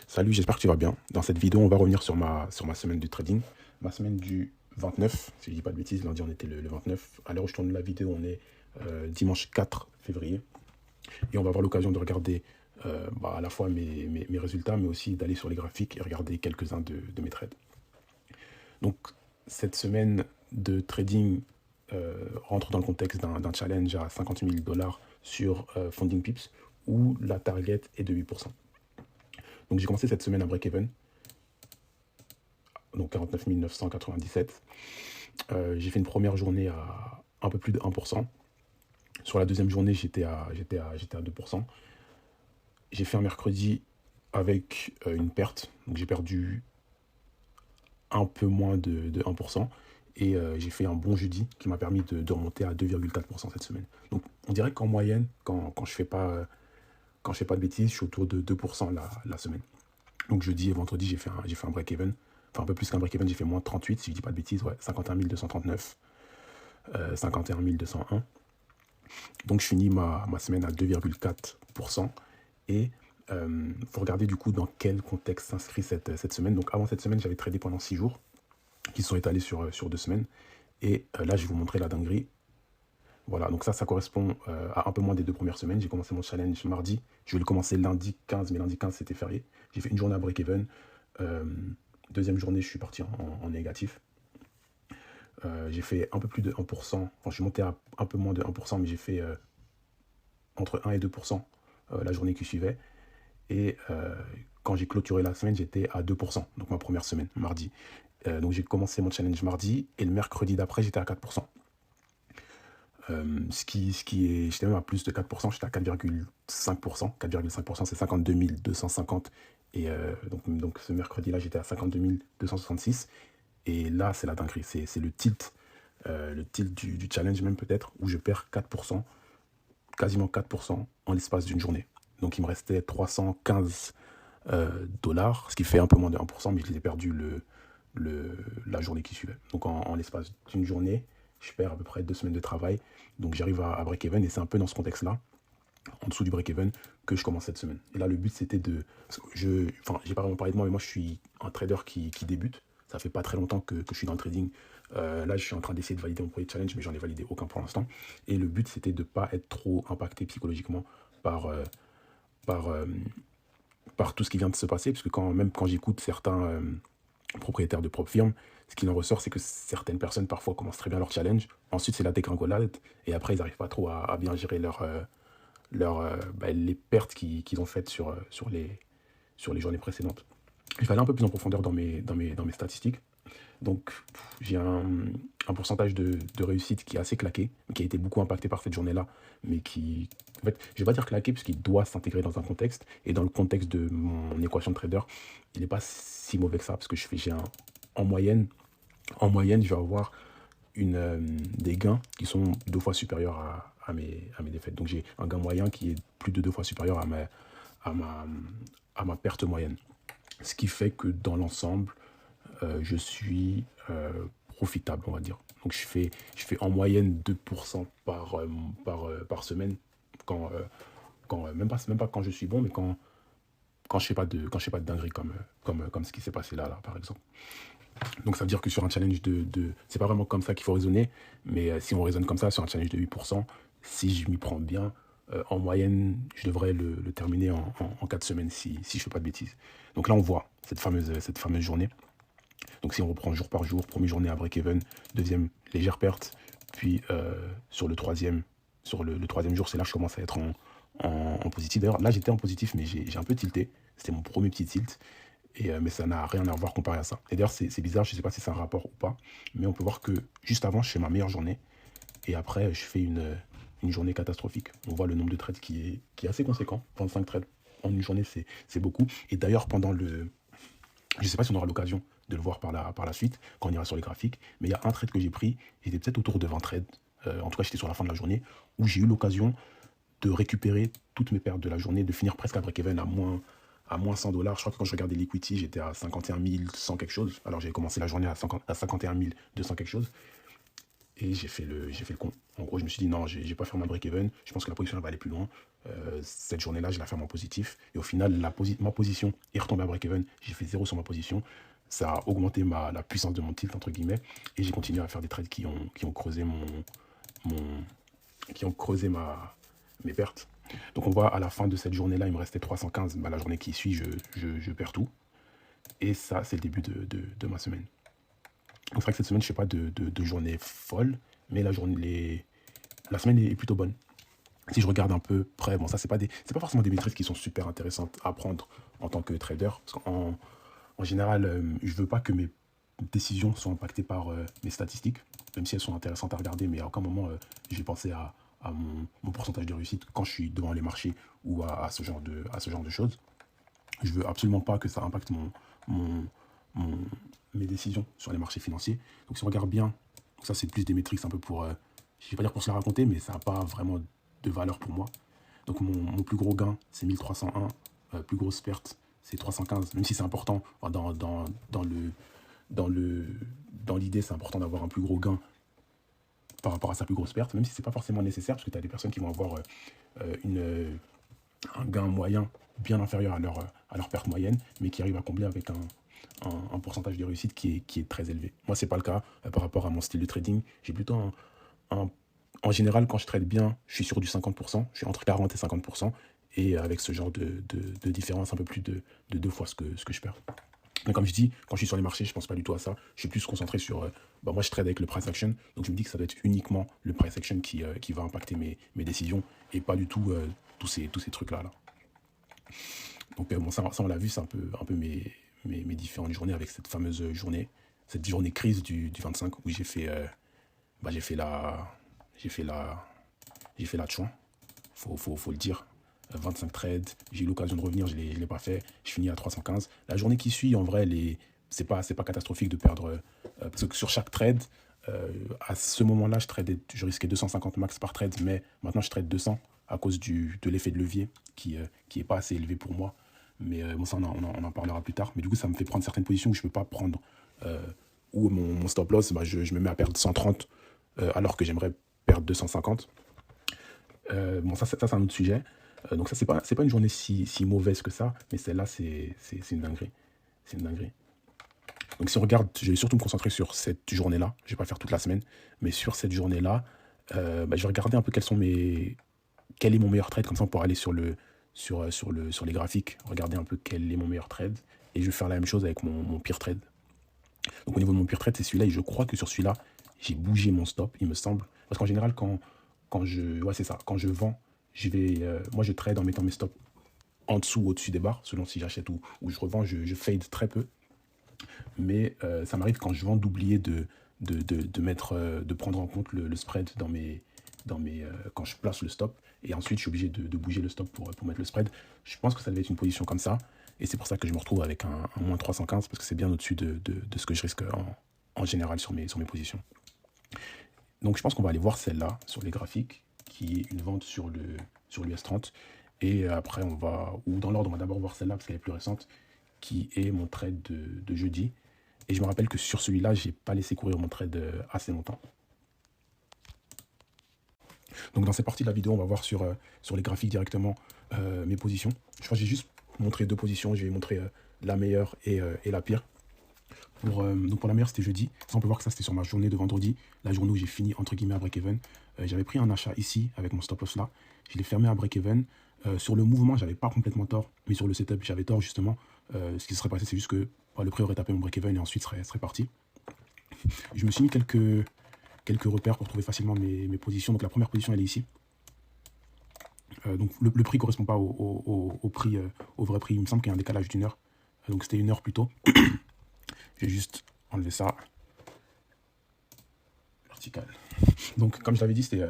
Salut, j'espère que tu vas bien. Dans cette vidéo, on va revenir sur ma semaine de trading. Ma semaine du 29, si je dis pas de bêtises, lundi on était le 29. À l'heure où je tourne la vidéo, on est dimanche 4 février. Et on va avoir l'occasion de regarder à la fois mes résultats, mais aussi d'aller sur les graphiques et regarder quelques-uns de mes trades. Donc, cette semaine de trading rentre dans le contexte d'un challenge à 50 000 dollars sur Funding Pips, où la target est de 8%. Donc j'ai commencé cette semaine à break-even, donc 49 997. J'ai fait une première journée à un peu plus de 1%. Sur la deuxième journée, j'étais à 2%. J'ai fait un mercredi avec une perte, donc j'ai perdu un peu moins de 1%. Et j'ai fait un bon jeudi qui m'a permis de remonter à 2,4% cette semaine. Donc on dirait qu'en moyenne, quand je fais pas de bêtises, je suis autour de 2% la semaine. Donc jeudi et vendredi, j'ai fait un break-even. Enfin, un peu plus qu'un break-even, j'ai fait moins 38, si je dis pas de bêtises, ouais, 51 239, 51 201. Donc je finis ma semaine à 2,4%. Et faut regarder du coup dans quel contexte s'inscrit cette semaine. Donc avant cette semaine, j'avais tradé pendant 6 jours, qui sont étalés sur 2 semaines. Et là, je vais vous montrer la dinguerie. Voilà, donc ça correspond à un peu moins des 2 premières semaines. J'ai commencé mon challenge mardi. Je vais le commencer lundi 15, mais lundi 15, c'était férié. J'ai fait une journée à break-even. Deuxième journée, je suis parti en négatif. J'ai fait un peu plus de 1%. Enfin, je suis monté à un peu moins de 1%, mais j'ai fait entre 1 et 2% la journée qui suivait. Et quand j'ai clôturé la semaine, j'étais à 2%. Donc ma première semaine, mardi. Donc j'ai commencé mon challenge mardi. Et le mercredi d'après, j'étais à 4%. Ce qui est, j'étais même à plus de 4%, j'étais à 4,5%. 4,5%, c'est 52 250. Et donc ce mercredi-là, j'étais à 52 266. Et là, c'est la dinguerie. C'est le tilt du challenge même peut-être, où je perds 4%, quasiment 4% en l'espace d'une journée. Donc il me restait 315 dollars, ce qui fait un peu moins de 1%, mais je les ai perdus la journée qui suivait. Donc en l'espace d'une journée, je perds à peu près 2 semaines de travail. Donc j'arrive à break-even, et c'est un peu dans ce contexte-là, en dessous du break-even, que je commence cette semaine. Et là, le but, c'était de... j'ai pas vraiment parlé de moi, mais moi, je suis un trader qui débute. Ça fait pas très longtemps que je suis dans le trading. Là, je suis en train d'essayer de valider mon premier challenge, mais j'en ai validé aucun pour l'instant. Et le but, c'était de ne pas être trop impacté psychologiquement par, par, euh, par tout ce qui vient de se passer. Parce que même quand j'écoute certains propriétaires de propres firmes, ce qui en ressort, c'est que certaines personnes, parfois, commencent très bien leur challenge. Ensuite, c'est la dégringolade. Et après, ils n'arrivent pas trop à bien gérer les pertes qu'ils ont faites sur les journées précédentes. Il fallait un peu plus en profondeur dans mes statistiques. Donc, j'ai un pourcentage de réussite qui est assez claqué, qui a été beaucoup impacté par cette journée-là, mais qui, en fait, je ne vais pas dire claqué, puisqu'il doit s'intégrer dans un contexte, et dans le contexte de mon équation de trader, il n'est pas si mauvais que ça, parce que en moyenne, je vais avoir des gains qui sont 2 fois supérieurs à mes défaites. Donc, j'ai un gain moyen qui est plus de 2 fois supérieur à ma perte moyenne. Ce qui fait que dans l'ensemble, je suis profitable, on va dire. Donc je fais en moyenne 2% par semaine, même pas quand je suis bon, mais quand je fais pas de dinguerie comme ce qui s'est passé là, par exemple. Donc ça veut dire que sur un challenge c'est pas vraiment comme ça qu'il faut raisonner, mais si on raisonne comme ça, sur un challenge de 8%, si je m'y prends bien, en moyenne, je devrais le terminer en 4 semaines si je fais pas de bêtises. Donc là, on voit cette fameuse journée. Donc si on reprend jour par jour, première journée à break-even, deuxième légère perte, puis sur le troisième jour, c'est là que je commence à être en positif. D'ailleurs, là j'étais en positif, mais j'ai un peu tilté. C'était mon premier petit tilt, mais ça n'a rien à voir comparé à ça. Et d'ailleurs, c'est bizarre, je ne sais pas si c'est un rapport ou pas, mais on peut voir que juste avant, je fais ma meilleure journée, et après, je fais une journée catastrophique. On voit le nombre de trades qui est assez conséquent. 25 trades en une journée, c'est beaucoup. Et d'ailleurs, je ne sais pas si on aura l'occasion de le voir par la suite, quand on ira sur les graphiques, mais il y a un trade que j'ai pris, j'étais peut-être autour de 20 trades, en tout cas j'étais sur la fin de la journée, où j'ai eu l'occasion de récupérer toutes mes pertes de la journée, de finir presque à break-even à moins 100 dollars. Je crois que quand je regardais l'equity, j'étais à 51 100 quelque chose, alors j'ai commencé la journée à 51 200 quelque chose, et j'ai fait le con. En gros, je me suis dit, non, je vais pas faire ma break-even. Je pense que la position elle va aller plus loin. Cette journée-là, je la ferme en positif. Et au final, ma position est retombée à break-even. J'ai fait 0 sur ma position. Ça a augmenté la puissance de mon tilt, entre guillemets. Et j'ai continué à faire des trades qui ont creusé qui ont creusé mes pertes. Donc on voit à la fin de cette journée-là, il me restait 315. La journée qui suit, je perds tout. Et ça, c'est le début de ma semaine. Donc c'est vrai que cette semaine, je ne fais pas de journée folle, mais la semaine est plutôt bonne. Si je regarde un peu près, bon, ça, c'est pas forcément des métriques qui sont super intéressantes à prendre en tant que trader, parce qu'en général, je veux pas que mes décisions soient impactées par mes statistiques, même si elles sont intéressantes à regarder, mais à aucun moment, je vais penser à mon pourcentage de réussite quand je suis devant les marchés ou à ce genre de choses. Je veux absolument pas que ça impacte mes décisions sur les marchés financiers. Donc si on regarde bien, ça c'est plus des métriques un peu pour, je ne vais pas dire pour se la raconter, mais ça n'a pas vraiment de valeur pour moi. Donc mon plus gros gain c'est 1301, plus grosse perte c'est 315, même si c'est important, dans l'idée c'est important d'avoir un plus gros gain par rapport à sa plus grosse perte, même si c'est pas forcément nécessaire, parce que tu as des personnes qui vont avoir un gain moyen bien inférieur à leur perte moyenne, mais qui arrivent à combler avec un pourcentage de réussite qui est très élevé. Moi, c'est pas le cas par rapport à mon style de trading. J'ai plutôt en général, quand je trade bien, je suis sur du 50%, je suis entre 40 et 50%, et avec ce genre de différence, un peu plus de 2 fois ce que je perds. Mais comme je dis, quand je suis sur les marchés, je ne pense pas du tout à ça. Je suis plus concentré sur... moi, je trade avec le price action, donc je me dis que ça doit être uniquement le price action qui va impacter mes décisions, et pas du tout tous ces trucs-là. Donc ça on l'a vu, c'est un peu mes différentes journées avec cette fameuse journée, cette journée crise du 25 où j'ai fait la chouin, faut le dire. 25 trades, j'ai eu l'occasion de revenir, je l'ai pas fait, je finis à 315. La journée qui suit, en vrai, c'est pas catastrophique de perdre, parce que sur chaque trade, à ce moment-là, je risquais 250 max par trade, mais maintenant je trade 200 à cause de l'effet de levier qui est pas assez élevé pour moi. Mais bon, ça, on en parlera plus tard. Mais du coup, ça me fait prendre certaines positions où je peux pas prendre, où mon stop loss, je me mets à perdre 130 alors que j'aimerais perdre 250. Bon, ça c'est un autre sujet. Donc ça, c'est pas une journée si mauvaise que ça, mais celle-là, c'est une dinguerie. C'est une dinguerie. Donc si on regarde, je vais surtout me concentrer sur cette journée-là. Je vais pas faire toute la semaine, mais sur cette journée-là, je vais regarder un peu quel est mon meilleur trade, comme ça on pourra aller sur les graphiques, regarder un peu quel est mon meilleur trade, et je vais faire la même chose avec mon pire trade. Donc au niveau de mon pire trade, c'est celui-là, et je crois que sur celui-là, j'ai bougé mon stop, il me semble. Parce qu'en général, quand je vends, moi je trade en mettant mes stops en dessous ou au-dessus des barres, selon si j'achète ou je revends, je fade très peu. Mais ça m'arrive quand je vends d'oublier de prendre en compte le spread quand je place le stop, et ensuite je suis obligé de bouger le stop pour mettre le spread. Je pense que ça devait être une position comme ça, et c'est pour ça que je me retrouve avec un moins 315, parce que c'est bien au-dessus de ce que je risque en général sur mes positions. Donc je pense qu'on va aller voir celle-là sur les graphiques, qui est une vente sur l'US30, et après ou dans l'ordre, on va d'abord voir celle-là parce qu'elle est plus récente, qui est mon trade de jeudi. Et je me rappelle que sur celui-là, j'ai pas laissé courir mon trade assez longtemps. Donc dans cette partie de la vidéo, on va voir sur les graphiques directement mes positions. Je crois que j'ai juste montré 2 positions. Je vais montrer la meilleure et la pire. Donc pour la meilleure, c'était jeudi. Ça, on peut voir que ça, c'était sur ma journée de vendredi, la journée où j'ai fini entre guillemets à break-even. J'avais pris un achat ici avec mon stop loss là. Je l'ai fermé à break-even. Sur le mouvement, j'avais pas complètement tort, mais sur le setup, j'avais tort justement. Ce qui se serait passé, c'est juste que le prix aurait tapé mon break-even et ensuite serait parti. Je me suis mis quelques repères pour trouver facilement mes positions. Donc la première position, elle est ici. Donc le prix ne correspond pas au prix, au vrai prix. Il me semble qu'il y a un décalage d'1 heure. Donc c'était 1 heure plus tôt. Je vais juste enlever ça. Vertical. Donc comme je l'avais dit, c'est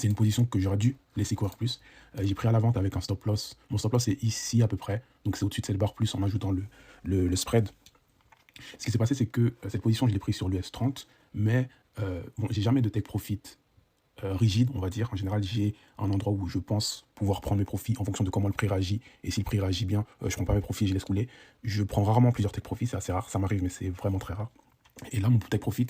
une position que j'aurais dû laisser courir plus. J'ai pris à la vente avec un stop loss. Mon stop loss est ici à peu près. Donc c'est au-dessus de cette barre plus en ajoutant le spread. Ce qui s'est passé, c'est que cette position, je l'ai prise sur l'US30. Mais j'ai jamais de take profit rigide, on va dire. En général, j'ai un endroit où je pense pouvoir prendre mes profits en fonction de comment le prix réagit. Et si le prix réagit bien, je prends pas mes profits, je laisse couler. Je prends rarement plusieurs take profits, c'est assez rare. Ça m'arrive, mais c'est vraiment très rare. Et là, mon take profit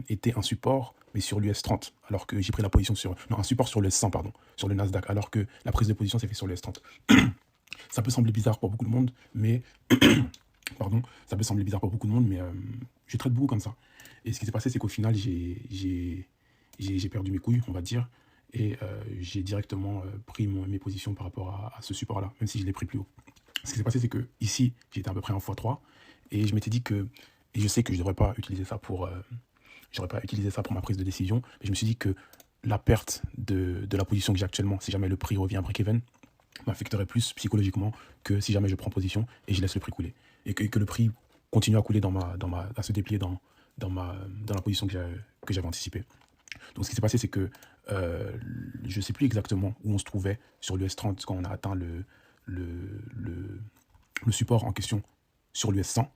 était un support, mais sur l'US 30, alors que j'ai pris la position sur... Non, un support sur le 100, pardon, sur le Nasdaq, alors que la prise de position s'est faite sur le S30. Ça peut sembler bizarre pour beaucoup de monde, mais... Pardon, ça peut sembler bizarre pour beaucoup de monde, mais je traite beaucoup comme ça. Et ce qui s'est passé, c'est qu'au final, j'ai perdu mes couilles, on va dire, et j'ai directement pris mes positions par rapport à ce support-là, même si je l'ai pris plus haut. Ce qui s'est passé, c'est que ici, j'étais à peu près en x3, et je m'étais dit que... Et je sais que je ne devrais pas utiliser ça pour... j'aurais pas utilisé ça pour ma prise de décision, mais je me suis dit que la perte de la position que j'ai actuellement, si jamais le prix revient à break-even, m'affecterait plus psychologiquement que si jamais je prends position et je laisse le prix couler. Et que le prix continue à couler à se déplier dans la position que j'avais anticipée. Donc ce qui s'est passé, c'est que je ne sais plus exactement où on se trouvait sur l'US 30 quand on a atteint le support en question sur l'US 100.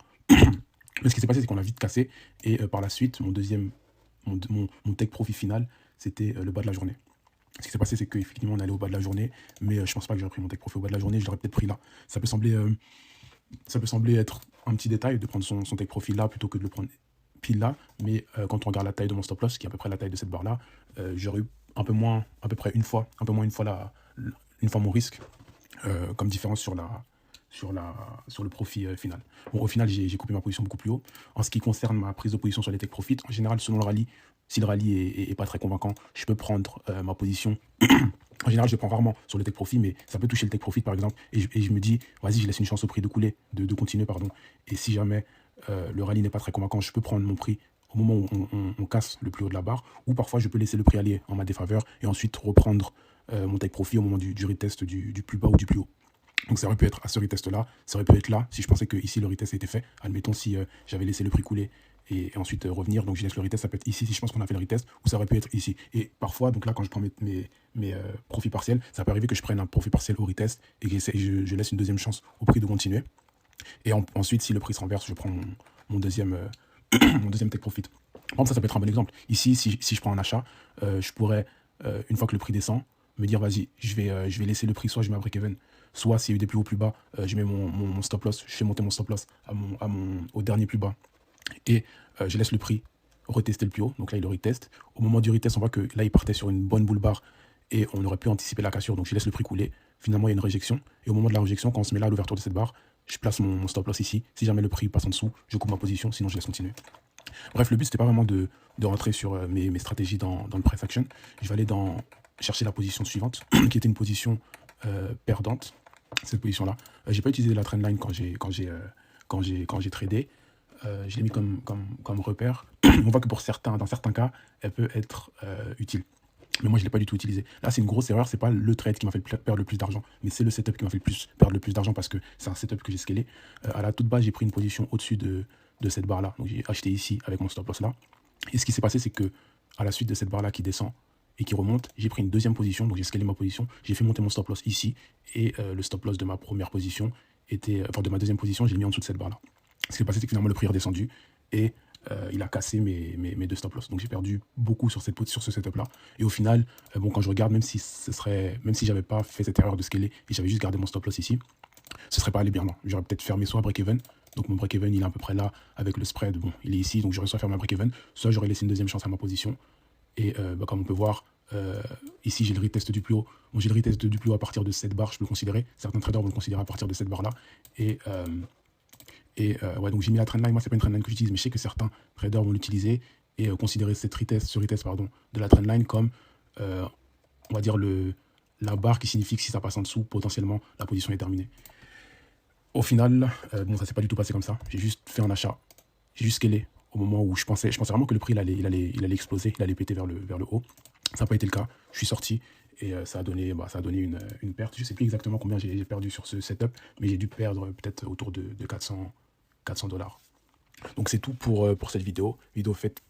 Mais ce qui s'est passé, c'est qu'on a vite cassé. Et par la suite, mon take profit final, c'était le bas de la journée. Ce qui s'est passé, c'est qu'effectivement, on allait au bas de la journée. Mais je ne pense pas que j'aurais pris mon take profit au bas de la journée. Je l'aurais peut-être pris là. Ça peut sembler être un petit détail de prendre son take profit là plutôt que de le prendre pile là. Mais quand on regarde la taille de mon stop loss, qui est à peu près la taille de cette barre-là, j'aurais eu un peu moins mon risque comme différence sur le profit final. Bon, au final, j'ai coupé ma position beaucoup plus haut. En ce qui concerne ma prise de position sur les take profit, en général, selon le rallye, si le rallye est pas très convaincant, je peux prendre ma position. En général, je prends rarement sur le take profit, mais ça peut toucher le take profit, par exemple. Et je me dis, vas-y, je laisse une chance au prix de couler, de continuer, pardon. Et si jamais le rallye n'est pas très convaincant, je peux prendre mon prix au moment où on casse le plus haut de la barre, ou parfois je peux laisser le prix aller en ma défaveur et ensuite reprendre mon take profit au moment du retest du plus bas ou du plus haut. Donc ça aurait pu être à ce retest-là, ça aurait pu être là, si je pensais que ici le retest était fait. Admettons si j'avais laissé le prix couler et ensuite revenir, donc je laisse le retest, ça peut être ici si je pense qu'on a fait le retest, ou ça aurait pu être ici. Et parfois, donc là quand je prends mes profits partiels, ça peut arriver que je prenne un profit partiel au retest et que je laisse une deuxième chance au prix de continuer. Et ensuite, si le prix se renverse, je prends mon deuxième take profit. Par exemple, ça peut être un bon exemple. Ici, si je prends un achat, je pourrais, une fois que le prix descend, me dire, vas-y, je vais laisser le prix, soit je mets un break-even, soit s'il y a eu des plus hauts plus bas, je mets mon stop loss, je fais monter mon stop loss au dernier plus bas, et je laisse le prix retester le plus haut. Donc là, il le reteste. Au moment du retest, on voit que là, il partait sur une bonne boule barre, et on aurait pu anticiper la cassure, donc je laisse le prix couler. Finalement, il y a une réjection, et au moment de la réjection, quand on se met là à l'ouverture de cette barre, je place mon stop loss ici. Si jamais le prix passe en dessous, je coupe ma position, sinon je laisse continuer. Bref, le but, c'était pas vraiment de rentrer sur mes stratégies dans le price action. Je vais aller chercher la position suivante, qui était une position perdante, cette position-là. J'ai pas utilisé la trendline quand j'ai tradé. Je l'ai mis comme repère. On voit que dans certains cas, elle peut être utile. Mais moi, je ne l'ai pas du tout utilisé. Là, c'est une grosse erreur. Ce n'est pas le trade qui m'a fait perdre le plus d'argent, mais c'est le setup qui m'a fait perdre le plus d'argent parce que c'est un setup que j'ai scalé. À la toute base, j'ai pris une position au-dessus de cette barre-là. Donc, j'ai acheté ici avec mon stop loss là. Et ce qui s'est passé, c'est que à la suite de cette barre-là qui descend et qui remonte, j'ai pris une deuxième position. Donc, j'ai scalé ma position. J'ai fait monter mon stop loss ici. Et le stop loss de ma première position de ma deuxième position, j'ai mis en dessous de cette barre-là. Ce qui s'est passé, c'est que finalement, le prix est redescendu et il a cassé mes deux stop loss. Donc j'ai perdu beaucoup sur ce setup là. Et au final, quand je regarde, même si j'avais pas fait cette erreur de scaler et j'avais juste gardé mon stop loss ici, ce serait pas allé bien. Non. J'aurais peut-être fermé soit break-even. Donc mon break-even, il est à peu près là avec le spread. Bon, il est ici, donc j'aurais soit fermé un break-even, soit j'aurais laissé une deuxième chance à ma position. Et comme on peut voir, ici j'ai le retest du plus haut. Bon, j'ai le retest du plus haut à partir de cette barre, je peux le considérer. Certains traders vont le considérer à partir de cette barre là. Donc j'ai mis la trendline. Moi, c'est pas une trendline que j'utilise, mais je sais que certains traders vont l'utiliser et considérer ce retest de la trendline comme, on va dire, la barre qui signifie que si ça passe en dessous, potentiellement, la position est terminée. Au final, ça s'est pas du tout passé comme ça. J'ai juste fait un achat. J'ai juste scalé au moment où je pensais vraiment que le prix il allait exploser, il allait péter vers le haut. Ça n'a pas été le cas. Je suis sorti et ça a donné une perte. Je ne sais plus exactement combien j'ai perdu sur ce setup, mais j'ai dû perdre peut-être autour de 400 $. Donc c'est tout pour cette vidéo faite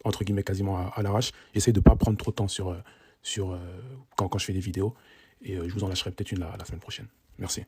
entre guillemets quasiment à l'arrache. J'essaie de ne pas prendre trop de temps quand je fais des vidéos et je vous en lâcherai peut-être une la semaine prochaine. Merci.